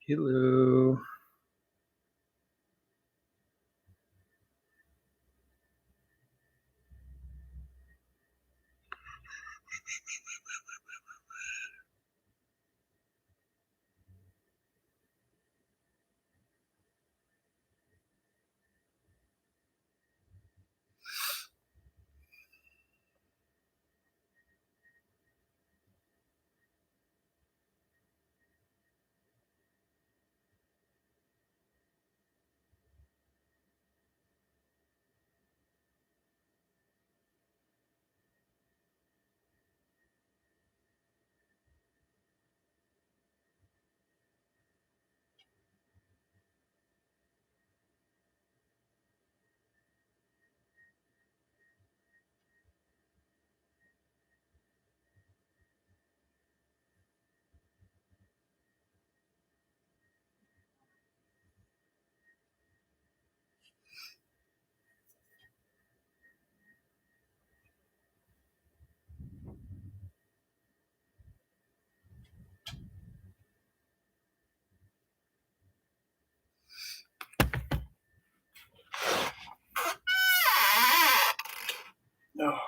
Hello. Oh,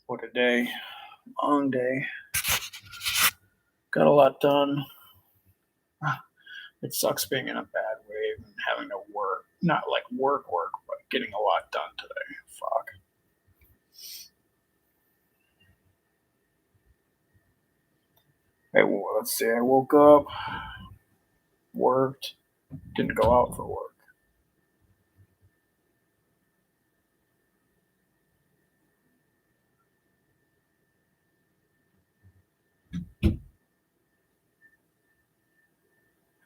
what a day. Long day. Got a lot done. It sucks being in a bad wave and having to work. Not like work, but getting a lot done today. Fuck. Hey, well, let's see. I woke up, worked, didn't go out for work.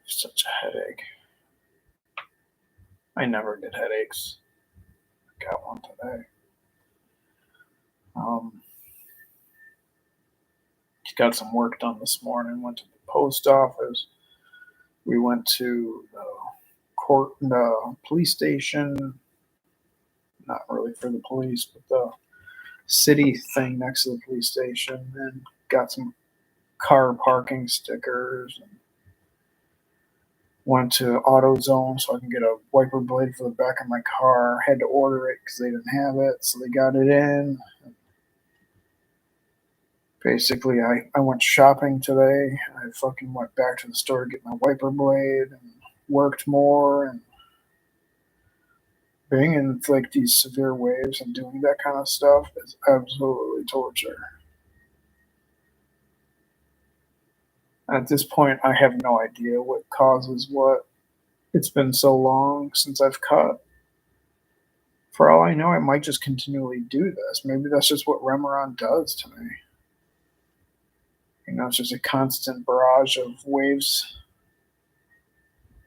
Such a headache. I never get headaches. I got one today. Um, got some work done this morning. Went to the post office. We went to the police station. Not really for the police, but the city thing next to the police station, and got some car parking stickers. And went to AutoZone so I can get a wiper blade for the back of my car. Had to order it because they didn't have it, so they got it in. Basically, I went shopping today. I fucking went back to the store to get my wiper blade and worked more. And being in like these severe waves and doing that kind of stuff is absolutely torture. At this point, I have no idea what causes what. It's been so long since I've cut. For all I know, I might just continually do this. Maybe that's just what Remeron does to me. It's just a constant barrage of waves,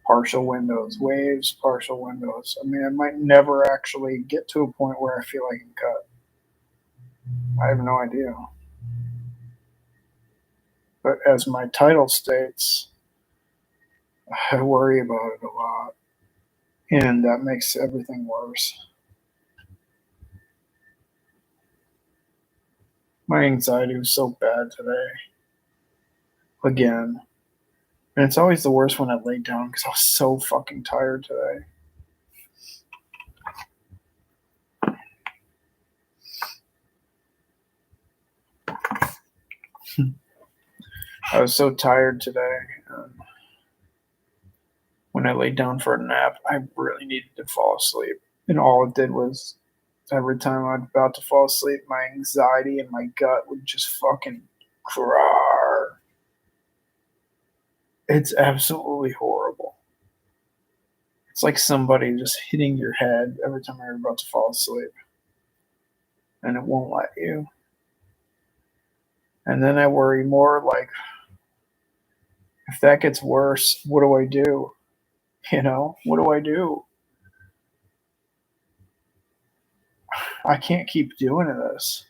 partial windows, waves, partial windows. I mean, I might never actually get to a point where I feel I can cut. I have no idea. But as my title states, I worry about it a lot. And that makes everything worse. My anxiety was so bad today. Again. And it's always the worst when I lay down because I was so fucking tired today. I was so tired today. When I laid down for a nap, I really needed to fall asleep. And all it did was every time I was about to fall asleep, my anxiety and my gut would just fucking crawl. It's absolutely horrible. It's like somebody just hitting your head every time you're about to fall asleep. And it won't let you. And then I worry more like, if that gets worse, what do I do? What do I do? I can't keep doing this.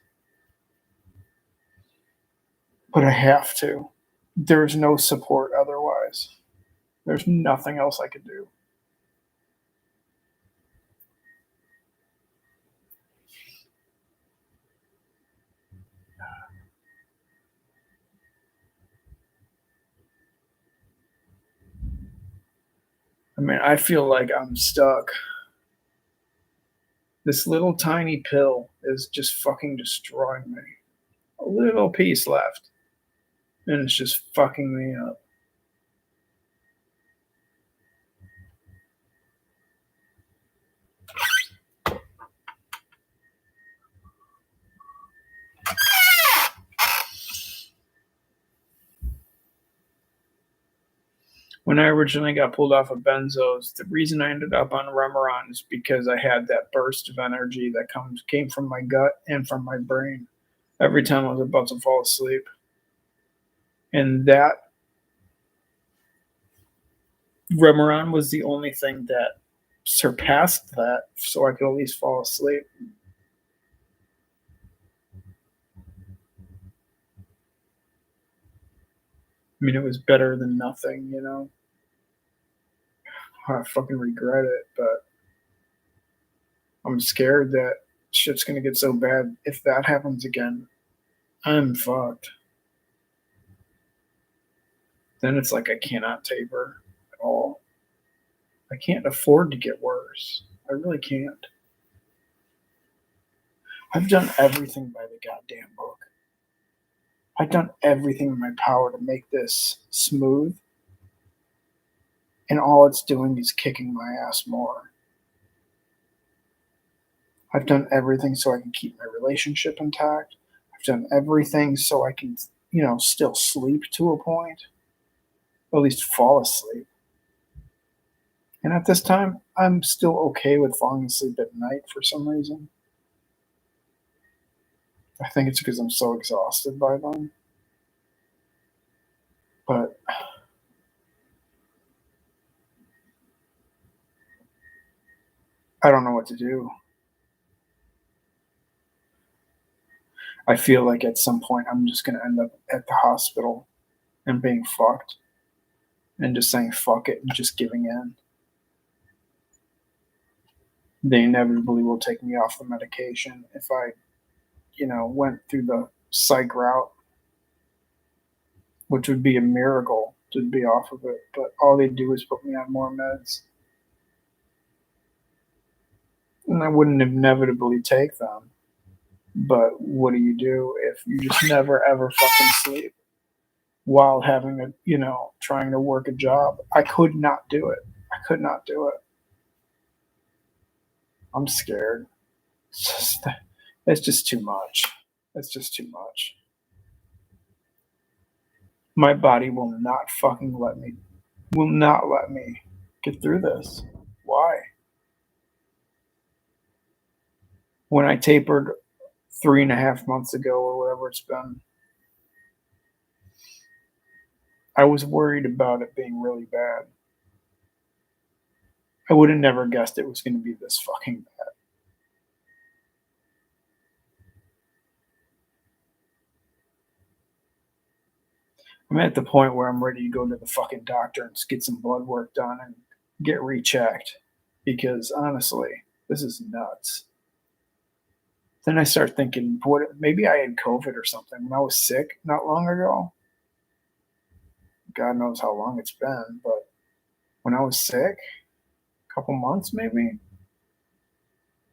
But I have to. There's no support otherwise. There's nothing else I could do. mean, I feel like I'm stuck. This little tiny pill is just fucking destroying me. A little piece left, and it's just fucking me up. When I originally got pulled off of benzos, the reason I ended up on Remeron is because I had that burst of energy that came from my gut and from my brain every time I was about to fall asleep. And that Remeron was the only thing that surpassed that, so I could at least fall asleep. I mean, it was better than nothing, you know? I fucking regret it, but I'm scared that shit's gonna get so bad if that happens again. I'm fucked. Then it's like I cannot taper at all. I can't afford to get worse. I really can't. I've done everything by the goddamn book. I've done everything in my power to make this smooth, and all it's doing is kicking my ass more. I've done everything so I can keep my relationship intact. I've done everything so I can, still sleep to a point, or at least fall asleep. And at this time, I'm still okay with falling asleep at night for some reason. I think it's because I'm so exhausted by them. But I don't know what to do. I feel like at some point I'm just going to end up at the hospital and being fucked and just saying fuck it and just giving in. They inevitably will take me off the medication if I, went through the psych route, which would be a miracle to be off of it. But all they do is put me on more meds. And I wouldn't inevitably take them. But what do you do if you just never ever fucking sleep while having trying to work a job? I could not do it. I could not do it. I'm scared. It's just too much. It's just too much. My body will not let me get through this. Why? When I tapered 3.5 months ago or whatever it's been, I was worried about it being really bad. I would have never guessed it was going to be this fucking bad. I'm at the point where I'm ready to go to the fucking doctor and get some blood work done and get rechecked because honestly, this is nuts. Then I start thinking, what? Maybe I had COVID or something when I was sick not long ago. God knows how long it's been, but when I was sick, a couple months maybe,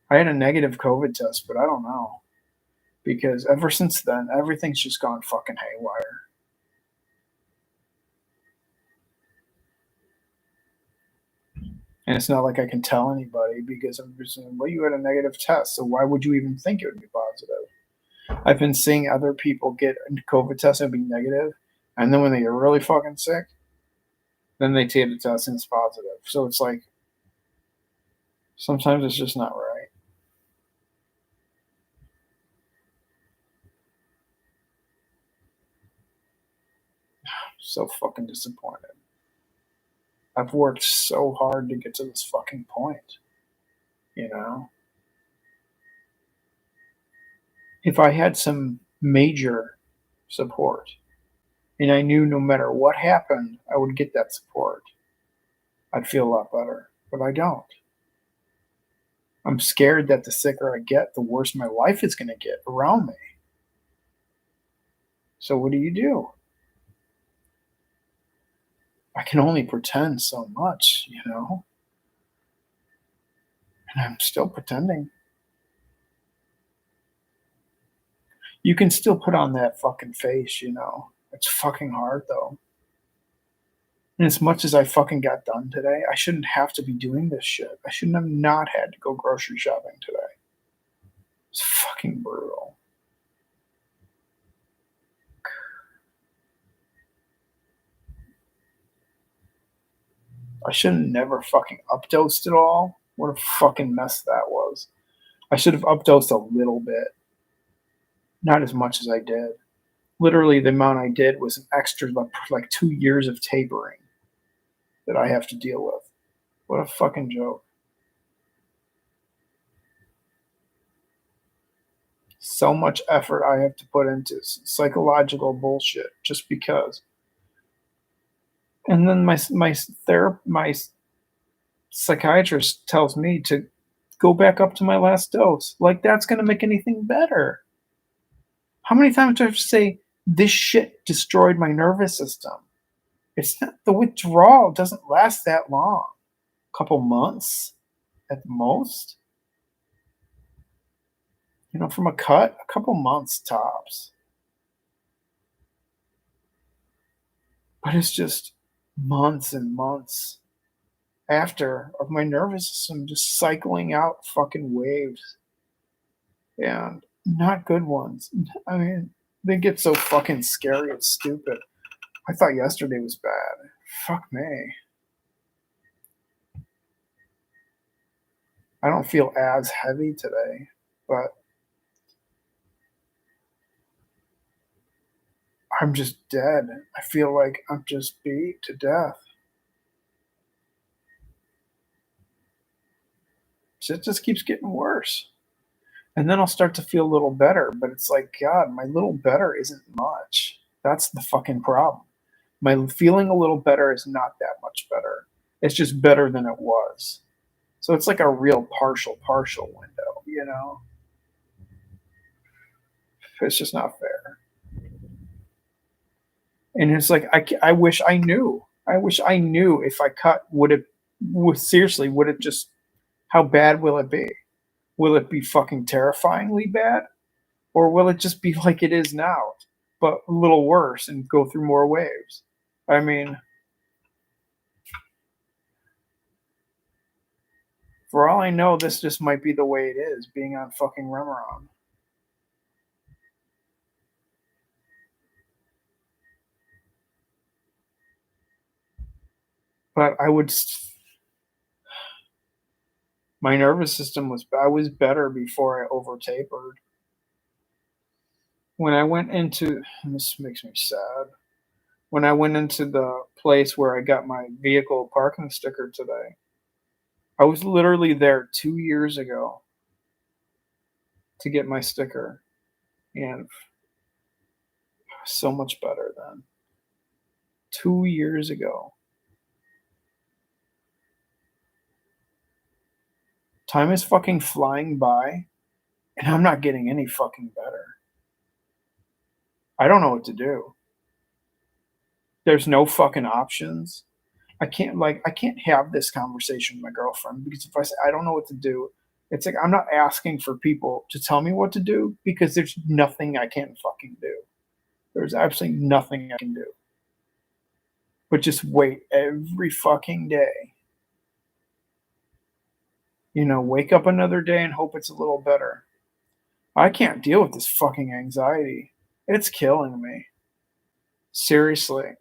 I had a negative COVID test, but I don't know because ever since then, everything's just gone fucking haywire. And it's not like I can tell anybody because I'm presuming, well, you had a negative test, so why would you even think it would be positive? I've been seeing other people get a COVID test and be negative, and then when they get really fucking sick, then they take the test and it's positive. So it's like sometimes it's just not right. So fucking disappointed. I've worked so hard to get to this fucking point, you know? If I had some major support and I knew no matter what happened, I would get that support, I'd feel a lot better. But I don't. I'm scared that the sicker I get, the worse my life is going to get around me. So what do you do? I can only pretend so much, and I'm still pretending. You can still put on that fucking face. It's fucking hard though. And as much as I fucking got done today, I shouldn't have to be doing this shit. I shouldn't have not had to go grocery shopping today. It's fucking brutal. I should have never fucking updosed at all. What a fucking mess that was. I should have updosed a little bit. Not as much as I did. Literally, the amount I did was an extra, like 2 years of tapering that I have to deal with. What a fucking joke. So much effort I have to put into psychological bullshit just because. And then my psychiatrist tells me to go back up to my last dose. Like that's gonna make anything better. How many times do I have to say this shit destroyed my nervous system? It's not the withdrawal doesn't last that long. A couple months at most. From a cut, a couple months tops. But it's just months and months after of my nervous system just cycling out fucking waves. And not good ones. I mean, they get so fucking scary and stupid. I thought yesterday was bad. Fuck me. I don't feel as heavy today, but I'm just dead. I feel like I'm just beat to death. Shit just keeps getting worse. And then I'll start to feel a little better, but it's like, God, my little better isn't much. That's the fucking problem. My feeling a little better is not that much better. It's just better than it was. So it's like a real partial window. It's just not fair. And it's like, I wish I knew. I wish I knew if I cut, seriously, would it just, how bad will it be? Will it be fucking terrifyingly bad? Or will it just be like it is now, but a little worse and go through more waves? I mean, for all I know, this just might be the way it is being on fucking Remeron. But my nervous system I was better before I over tapered. When I went into, this makes me sad. When I went into the place where I got my vehicle parking sticker today, I was literally there 2 years ago to get my sticker, and so much better then. 2 years ago. Time is fucking flying by, and I'm not getting any fucking better. I don't know what to do. There's no fucking options. I can't have this conversation with my girlfriend because if I say I don't know what to do, it's like I'm not asking for people to tell me what to do because there's nothing I can fucking do. There's absolutely nothing I can do. But just wait every fucking day. Wake up another day and hope it's a little better. I can't deal with this fucking anxiety. It's killing me. Seriously.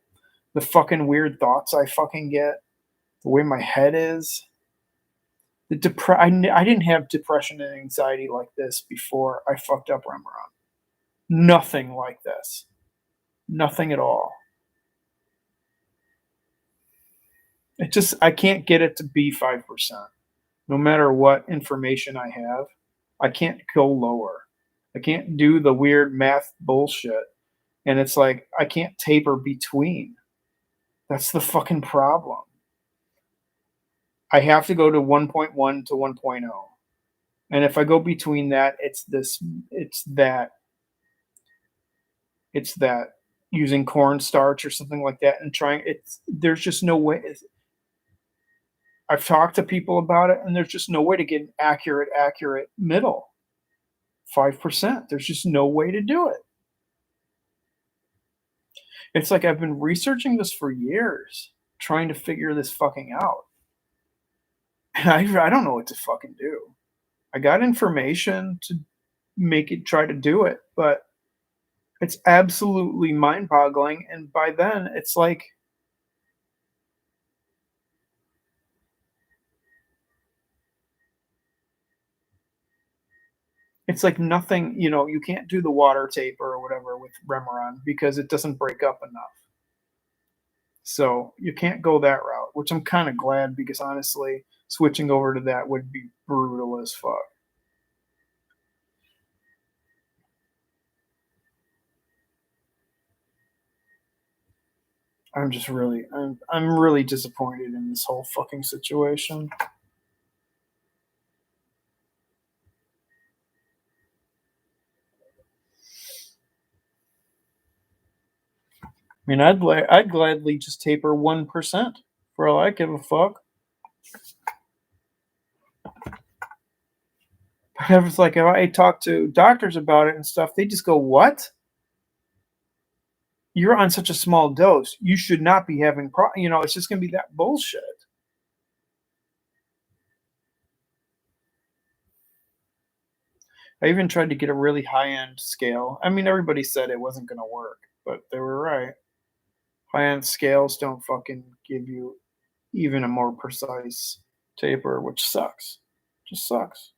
The fucking weird thoughts I fucking get, the way my head is. I didn't have depression and anxiety like this before I fucked up Remeron. Nothing like this. Nothing at all. I can't get it to be 5%. No matter what information I have, I can't go lower. I can't do the weird math bullshit. And it's like, I can't taper between. That's the fucking problem. I have to go to 1.1 to 1.0. And if I go between that, it's that using cornstarch or something like that and trying there's just no way. I've talked to people about it and there's just no way to get an accurate middle. 5%. There's just no way to do it. It's like I've been researching this for years, trying to figure this fucking out. And I don't know what to fucking do. I got information to try to do it, but it's absolutely mind-boggling. And by then, it's like nothing. You can't do the water taper or whatever with Remeron because it doesn't break up enough. So you can't go that route, which I'm kind of glad because honestly, switching over to that would be brutal as fuck. I'm really disappointed in this whole fucking situation. I mean, I'd gladly just taper 1% for all I give a fuck. But it's like if I talk to doctors about it and stuff, they just go, "What? You're on such a small dose. You should not be having it's just gonna be that bullshit." I even tried to get a really high-end scale. I mean, everybody said it wasn't gonna work, but they were right. High-end scales don't fucking give you even a more precise taper, which sucks. Just sucks.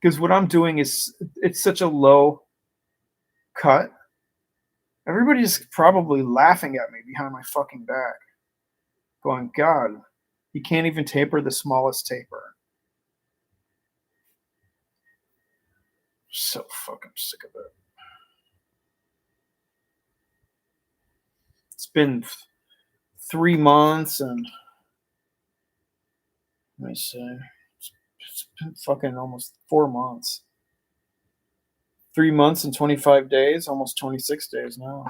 Because what I'm doing it's such a low cut. Everybody's probably laughing at me behind my fucking back, going, "God, you can't even taper the smallest taper." So fucking sick of it. It's been 3 months and let me see. It's been fucking almost 4 months. 3 months and 25 days, almost 26 days now.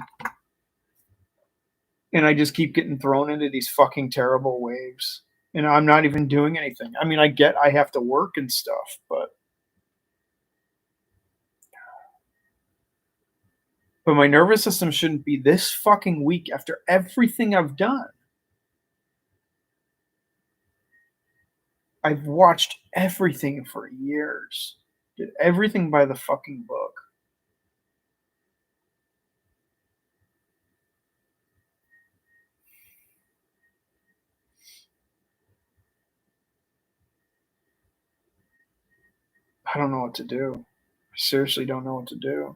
And I just keep getting thrown into these fucking terrible waves. And I'm not even doing anything. I mean, I have to work and stuff, but my nervous system shouldn't be this fucking weak after everything I've done. I've watched everything for years. Did everything by the fucking book. I don't know what to do. I seriously don't know what to do.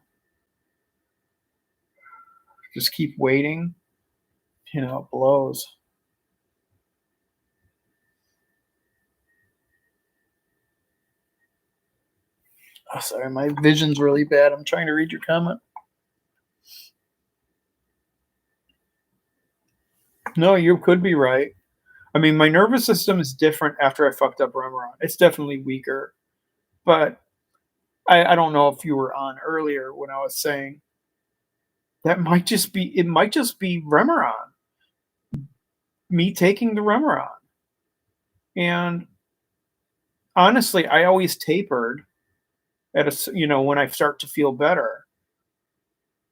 Just keep waiting. It blows. Oh, sorry, my vision's really bad. I'm trying to read your comment. No, you could be right. I mean, my nervous system is different after I fucked up Remeron. It's definitely weaker. But I don't know if you were on earlier when I was saying it might just be Remeron. Me taking the Remeron. And honestly, I always tapered when I start to feel better.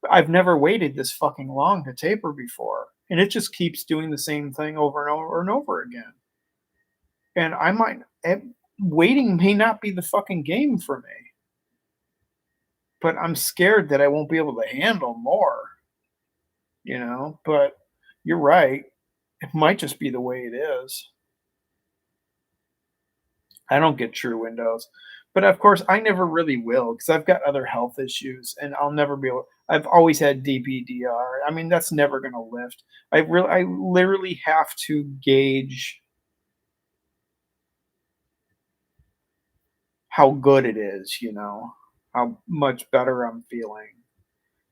I've never waited this fucking long to taper before. And it just keeps doing the same thing over and over and over again. And waiting may not be the fucking game for me. But I'm scared that I won't be able to handle more. But you're right. It might just be the way it is. I don't get true windows. But of course, I never really will because I've got other health issues and I'll never be able. I've always had DPDR. I mean, that's never going to lift. I literally have to gauge how good it is, how much better I'm feeling.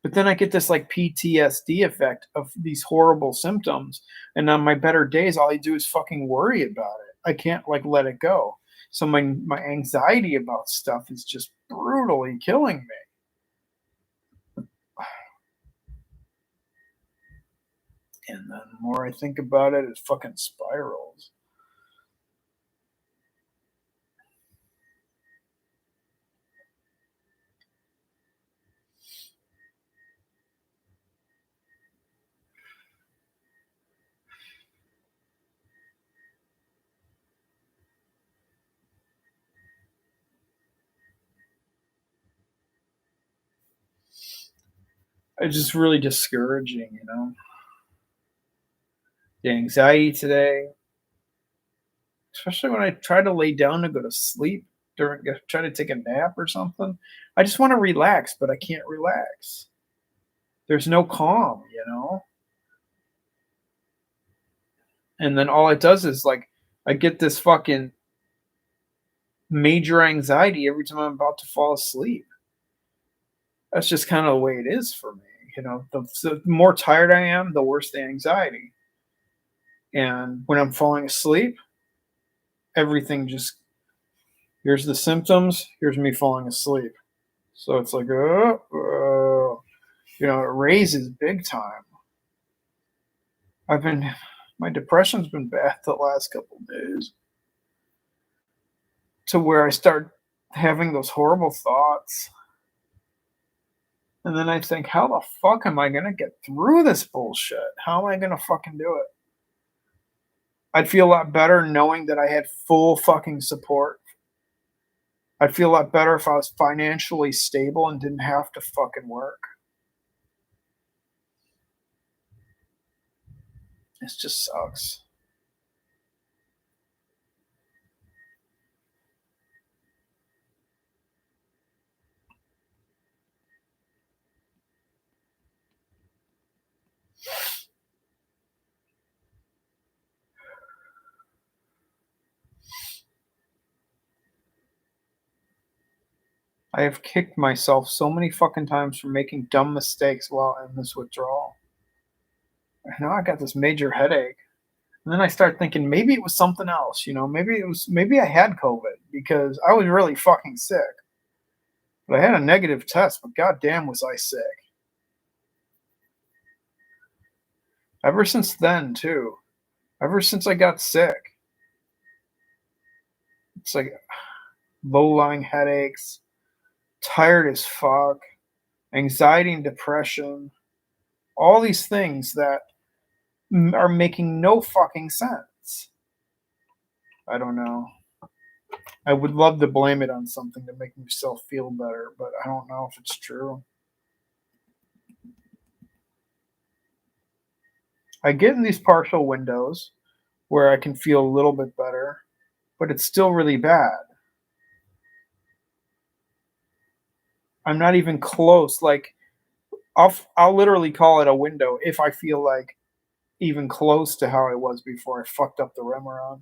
But then I get this like PTSD effect of these horrible symptoms. And on my better days, all I do is fucking worry about it. I can't like let it go. So my anxiety about stuff is just brutally killing me. And then the more I think about it, it fucking spirals. It's just really discouraging, you know? The anxiety today, especially when I try to lay down to go to sleep during try to take a nap or something. I just want to relax, but I can't relax. There's no calm, you know? And then all it does is like I get this fucking major anxiety every time I'm about to fall asleep. That's just kind of the way it is for me. You know, the more tired I am, the worse the anxiety. And when I'm falling asleep, everything just here's the symptoms, here's me falling asleep. So it's like, you know, it raises big time. I've been, my depression's been bad the last couple of days to where I start having those horrible thoughts. And then I think, how the fuck am I going to get through this bullshit? How am I going to fucking do it? I'd feel a lot better knowing that I had full fucking support. I'd feel a lot better if I was financially stable and didn't have to fucking work. It just sucks. I have kicked myself so many fucking times for making dumb mistakes while in this withdrawal. And now I got this major headache. And then I start thinking maybe it was something else, you know, maybe I had COVID because I was really fucking sick. But I had a negative test, but goddamn was I sick. Ever since then, too. Ever since I got sick. It's like low lying headaches, tired as fuck, anxiety and depression, all these things that are making no fucking sense. I don't know. I would love to blame it on something to make myself feel better, but I don't know if it's true. I get in these partial windows where I can feel a little bit better, but it's still really bad. I'm not even close. Like I'll literally call it a window if I feel like even close to how I was before I fucked up the Remeron.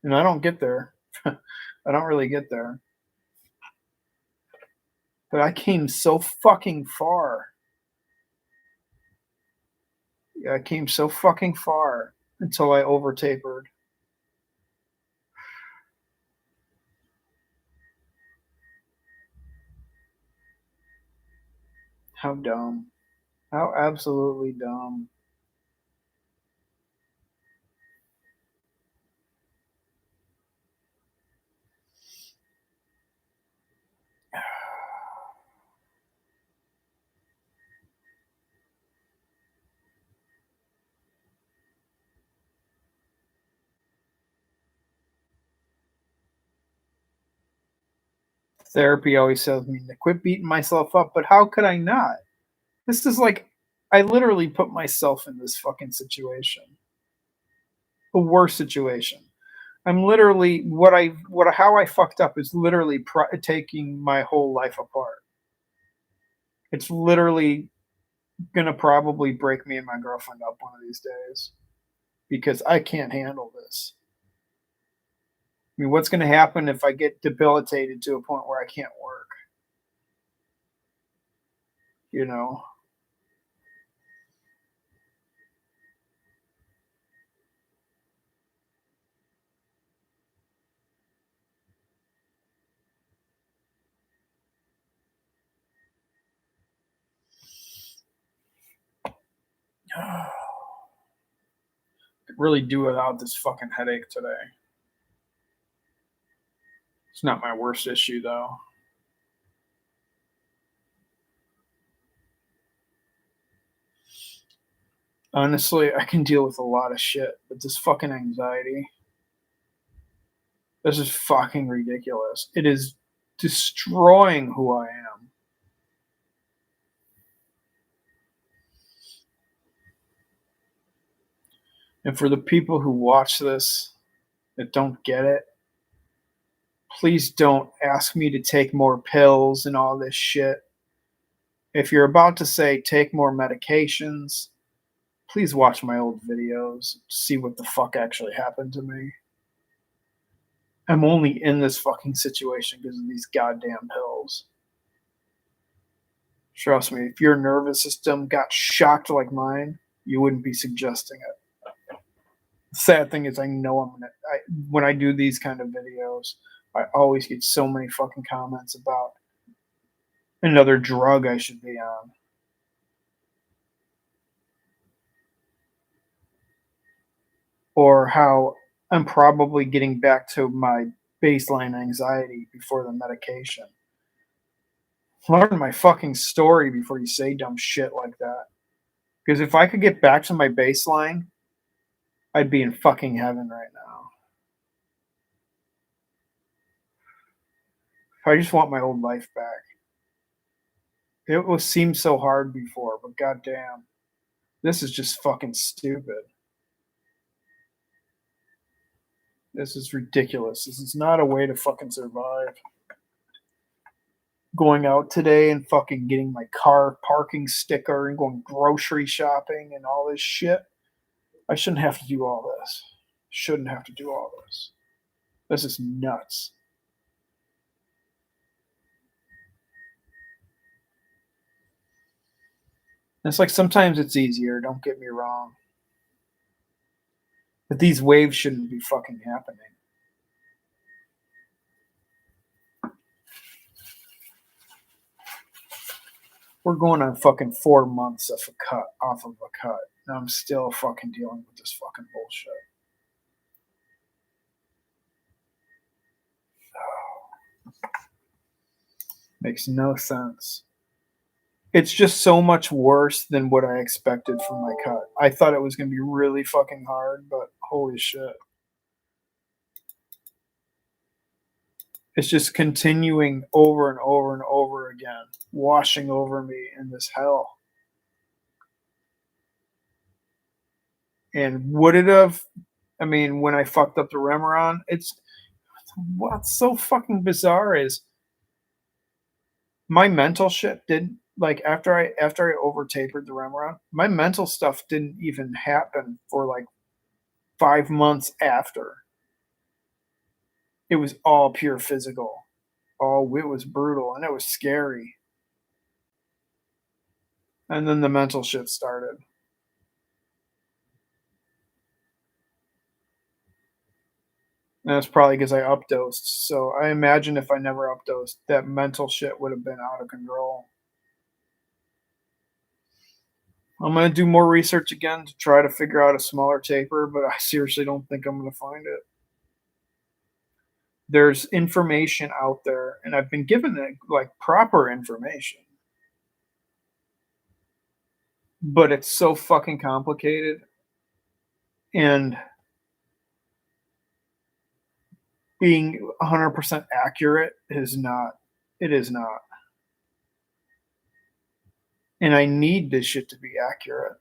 And I don't get there. I don't really get there. But I came so fucking far. Yeah, I came so fucking far until I over tapered. How dumb. How absolutely dumb. Therapy always tells me to quit beating myself up, but how could I not? This is like I literally put myself in this fucking situation. A worse situation. I'm literally what how I fucked up is literally taking my whole life apart. It's literally gonna probably break me and my girlfriend up one of these days because I can't handle this. I mean, what's gonna happen if I get debilitated to a point where I can't work? You know? really do without this fucking headache today. It's not my worst issue, though. Honestly, I can deal with a lot of shit, but this fucking anxiety, this is fucking ridiculous. It is destroying who I am. And for the people who watch this that don't get it, please don't ask me to take more pills and all this shit. If you're about to say take more medications, please watch my old videos, see what the fuck actually happened to me. I'm only in this fucking situation because of these goddamn pills. Trust me, if your nervous system got shocked like mine, you wouldn't be suggesting it. The sad thing is, I know when I do these kind of videos, I always get so many fucking comments about another drug I should be on. Or how I'm probably getting back to my baseline anxiety before the medication. Learn my fucking story before you say dumb shit like that. Because if I could get back to my baseline, I'd be in fucking heaven right now. I just want my old life back. It seemed so hard before, but goddamn, this is just fucking stupid. This is ridiculous. This is not a way to fucking survive. Going out today and fucking getting my car parking sticker and going grocery shopping and all this shit. I shouldn't have to do all this. Shouldn't have to do all this. This is nuts. It's like sometimes it's easier, don't get me wrong. But these waves shouldn't be fucking happening. We're going on fucking 4 months off of a cut. And I'm still fucking dealing with this fucking bullshit. Makes no sense. It's just so much worse than what I expected from my cut. I thought it was going to be really fucking hard, but holy shit. It's just continuing over and over and over again, washing over me in this hell. And would it have? I mean, when I fucked up the Remeron, what's so fucking bizarre is my mental shit didn't, like, after I over tapered the Remeron, my mental stuff didn't even happen for like 5 months after. It was all pure physical. Oh, it was brutal and it was scary. And then the mental shit started. And that's probably because I updosed. So I imagine if I never updosed, that mental shit would have been out of control. I'm going to do more research again to try to figure out a smaller taper, but I seriously don't think I'm going to find it. There's information out there, and I've been given it, like, proper information. But it's so fucking complicated. And being 100% accurate is not. It is not. And I need this shit to be accurate.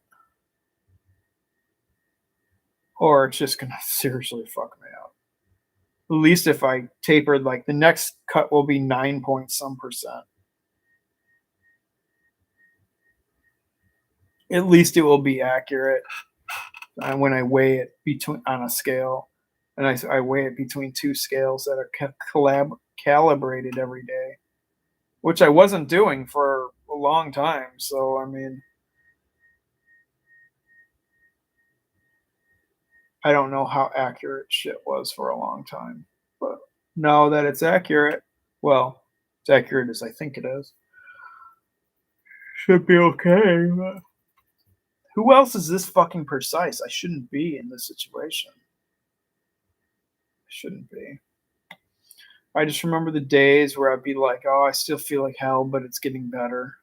Or it's just going to seriously fuck me up. At least if I tapered, like, the next cut will be 9 point some percent. At least it will be accurate when I weigh it on a scale. And I weigh it between two scales that are calibrated every day, which I wasn't doing for a long time. So, I mean, I don't know how accurate shit was for a long time. But now that it's accurate, well, it's accurate as I think it is. Should be okay. But Who else is this fucking precise? I shouldn't be in this situation. I shouldn't be. I just remember the days where I'd be like, "Oh, I still feel like hell, but it's getting better."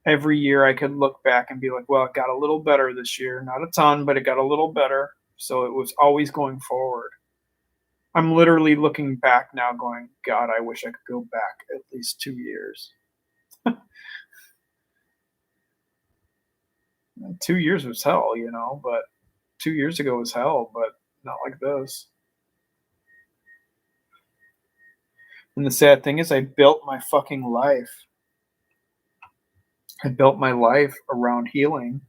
Every year I could look back and be like, "Well, it got a little better this year. Not a ton, but it got a little better." So it was always going forward. I'm literally looking back now going, "God, I wish I could go back at least 2 years." 2 years was hell, but 2 years ago was hell, but not like this. And the sad thing is I built my fucking life. I built my life around healing,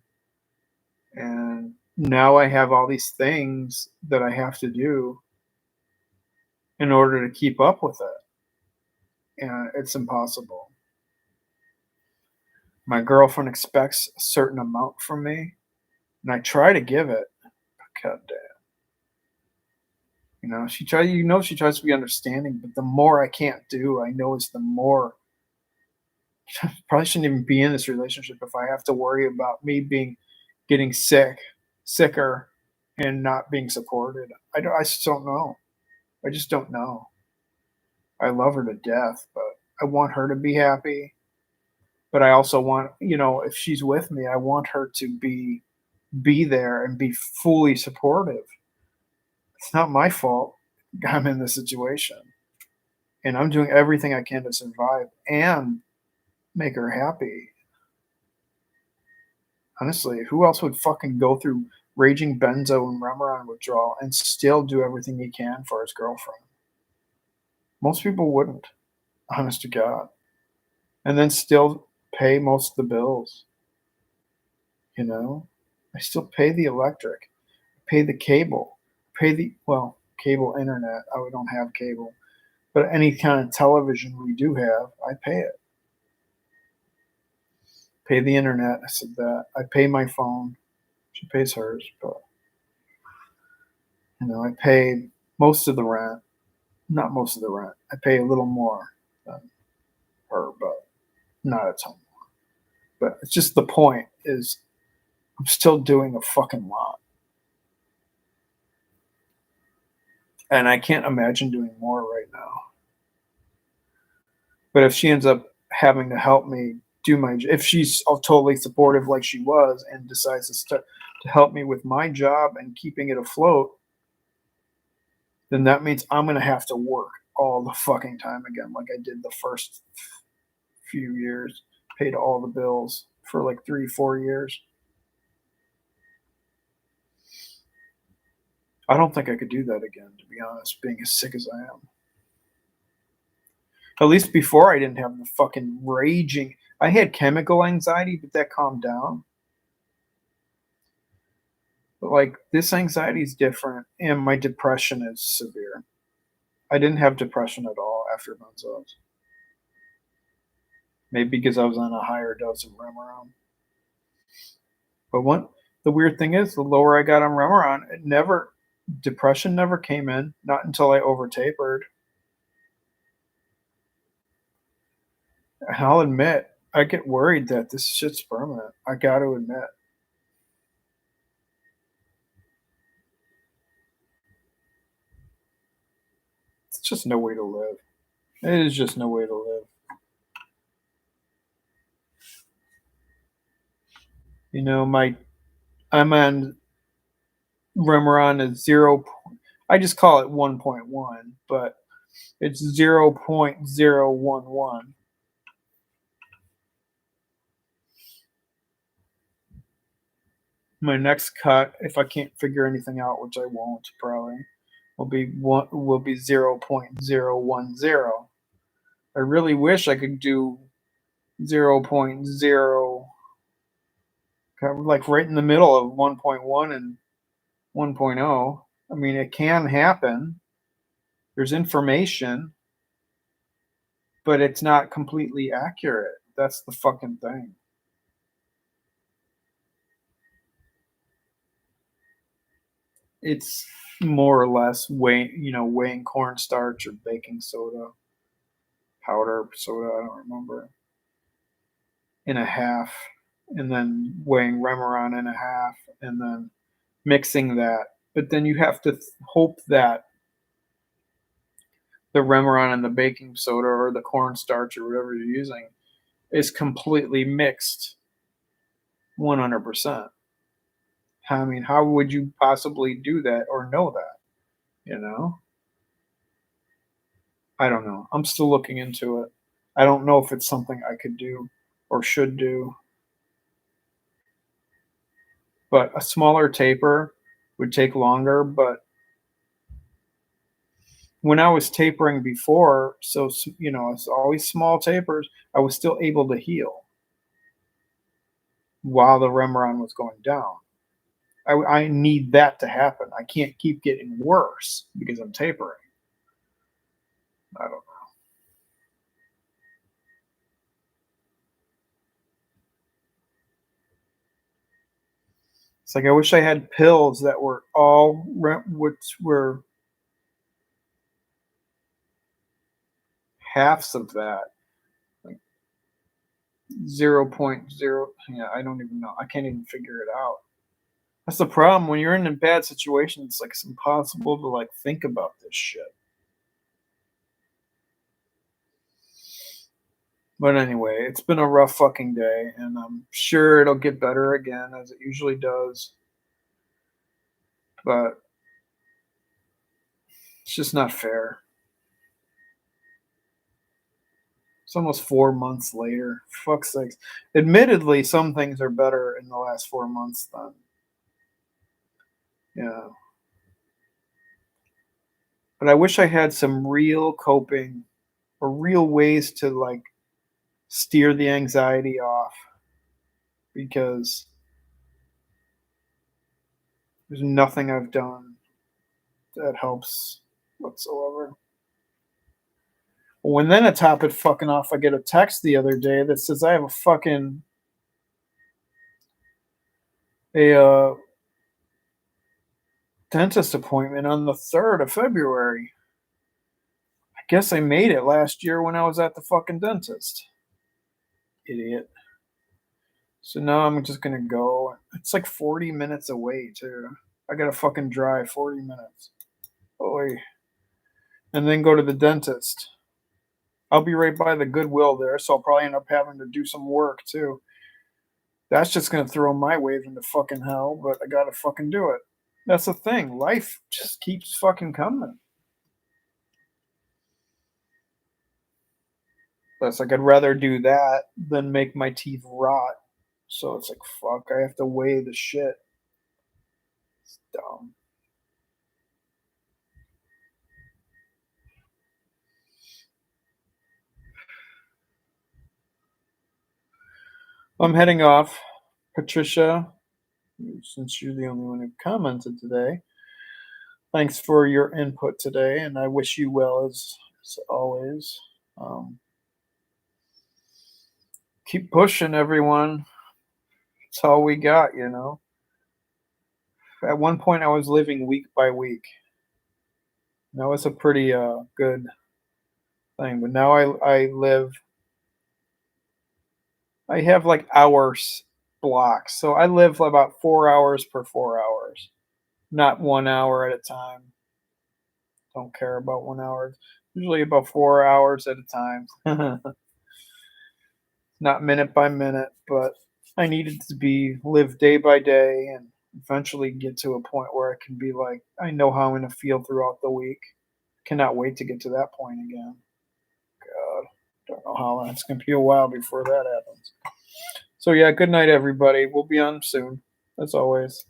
and now I have all these things that I have to do in order to keep up with it, and it's impossible. My girlfriend expects a certain amount from me, and I try to give it, but god damn. She tries to be understanding, but the more I can't do, I know it's the more probably shouldn't even be in this relationship if I have to worry about me getting sicker, and not being supported. I just don't know. I just don't know. I love her to death, but I want her to be happy. But I also want, if she's with me, I want her to be there and be fully supportive. It's not my fault I'm in this situation. And I'm doing everything I can to survive and make her happy. Honestly, who else would fucking go through raging benzo and Remeron withdrawal and still do everything he can for his girlfriend? Most people wouldn't, honest to God. And then still pay most of the bills, you know? I still pay the electric, pay the cable, cable internet. I don't have cable. But any kind of television we do have, I pay it. Pay the internet. I said that. I pay my phone. She pays hers, but I pay most of the rent. Not most of the rent. I pay a little more than her, but not a ton more. But it's just the point is I'm still doing a fucking lot. And I can't imagine doing more right now. But if she ends up having to help me if she's totally supportive like she was and decides to help me with my job and keeping it afloat, then that means I'm going to have to work all the fucking time again, like I did the first few years, paid all the bills for like 3, 4 years. I don't think I could do that again, to be honest, being as sick as I am. At least before I didn't have the fucking raging. I had chemical anxiety, but that calmed down. But like this anxiety is different, and my depression is severe. I didn't have depression at all after benzos. Maybe because I was on a higher dose of Remeron. But the weird thing is, the lower I got on Remeron, depression never came in, not until I over tapered. And I'll admit, I get worried that this shit's permanent. I got to admit. It's just no way to live. It is just no way to live. I'm on Remeron is zero. I just call it 1.1, but it's 0.011. My next cut, if I can't figure anything out, which I won't probably, will be 0.010. I really wish I could do 0.0, like right in the middle of 1.1 and 1.0. I mean, it can happen. There's information, but it's not completely accurate. That's the fucking thing. It's more or less weighing cornstarch or baking soda, powder soda, I don't remember, in a half and then weighing Remeron in a half, and then mixing that. But then you have to hope that the Remeron and the baking soda or the cornstarch or whatever you're using is completely mixed 100%. I mean, how would you possibly do that or know that? You know? I don't know. I'm still looking into it. I don't know if it's something I could do or should do, but a smaller taper would take longer. But when I was tapering before, so, it's always small tapers, I was still able to heal while the Remeron was going down. I need that to happen. I can't keep getting worse because I'm tapering. I don't know. It's like I wish I had pills that were all which were halves of that, like 0.0. Yeah, I don't even know. I can't even figure it out. That's the problem when you're in a bad situation. It's like it's impossible to like think about this shit. But anyway, it's been a rough fucking day, and I'm sure it'll get better again as it usually does. But it's just not fair. It's almost 4 months later. Fuck's sakes. Admittedly, some things are better in the last 4 months than, yeah. But I wish I had some real coping or real ways to like steer the anxiety off because there's nothing I've done that helps whatsoever. When then to top it fucking off, I get a text the other day that says I have a dentist appointment on the 3rd of February. I guess I made it last year when I was at the fucking dentist. Idiot. So now I'm just gonna go. It's like 40 minutes away too. I gotta fucking drive 40 minutes. Oy. And then go to the dentist. I'll be right by the Goodwill there, so I'll probably end up having to do some work too. That's just gonna throw my wave into fucking hell, but I gotta fucking do it. That's the thing. Life just keeps fucking coming. That's like I'd rather do that than make my teeth rot. So it's like fuck, I have to weigh the shit. It's dumb. I'm heading off. Patricia, since you're the only one who commented today, thanks for your input today, and I wish you well as always. Um, keep pushing, everyone. It's all we got. At one point, I was living week by week. That was a pretty good thing, but now I live. I have like hours blocks, so I live about 4 hours per 4 hours, not 1 hour at a time. Don't care about 1 hour. Usually about 4 hours at a time. Not minute by minute, but I needed to be live day by day and eventually get to a point where I can be like, I know how I'm going to feel throughout the week. Cannot wait to get to that point again. God, don't know how long. It's going to be a while before that happens. So, yeah, good night, everybody. We'll be on soon, as always.